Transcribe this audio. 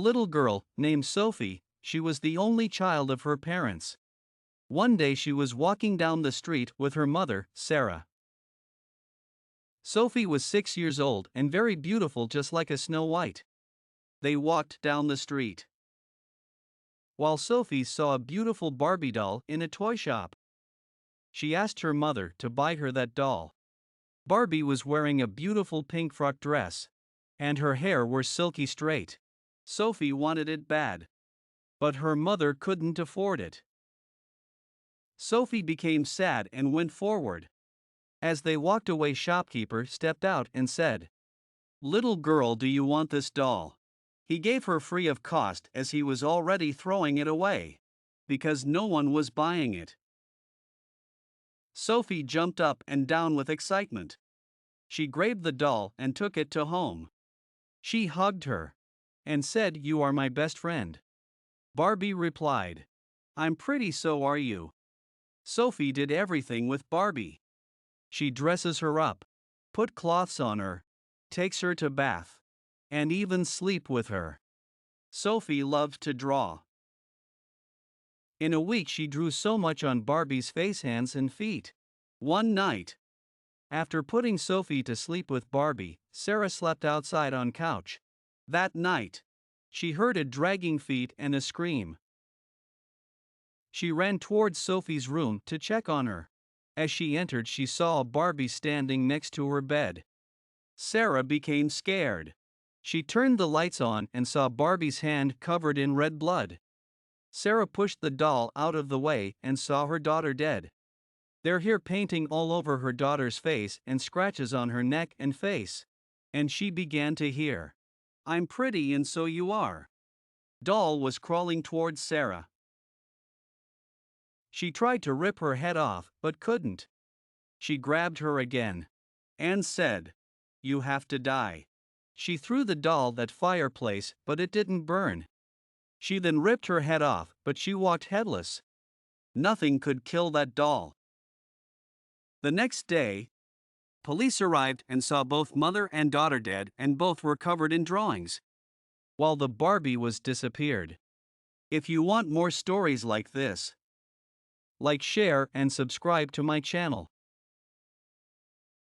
Little girl, named Sophie, she was the only child of her parents. One day she was walking down the street with her mother, Sarah. Sophie was 6 years old and very beautiful, just like a Snow White. They walked down the street, while Sophie saw a beautiful Barbie doll in a toy shop. She asked her mother to buy her that doll. Barbie was wearing a beautiful pink frock dress, and her hair was silky straight. Sophie wanted it bad, but her mother couldn't afford it. Sophie became sad and went forward. As they walked away, shopkeeper stepped out and said, "Little girl, do you want this doll?" He gave her free of cost, as he was already throwing it away, because no one was buying it. Sophie jumped up and down with excitement. She grabbed the doll and took it to home. She hugged her and said, "You are my best friend." Barbie replied, "I'm pretty, so are you." Sophie did everything with Barbie. She dresses her up, put cloths on her, takes her to bath, and even sleep with her. Sophie loved to draw. In a week she drew so much on Barbie's face, hands and feet. One night, after putting Sophie to sleep with Barbie, Sarah slept outside on couch. That night, she heard a dragging feet and a scream. She ran towards Sophie's room to check on her. As she entered, she saw Barbie standing next to her bed. Sarah became scared. She turned the lights on and saw Barbie's hand covered in red blood. Sarah pushed the doll out of the way and saw her daughter dead. Their hair painting all over her daughter's face and scratches on her neck and face. And she began to hear, "I'm pretty and so you are." Doll was crawling towards Sarah. She tried to rip her head off but couldn't. She grabbed her again and said, "You have to die." She threw the doll at fireplace, but it didn't burn. She then ripped her head off, but she walked headless. Nothing could kill that doll. The next day, police arrived and saw both mother and daughter dead, and both were covered in drawings, while the Barbie was disappeared. If you want more stories like this, like, share, and subscribe to my channel.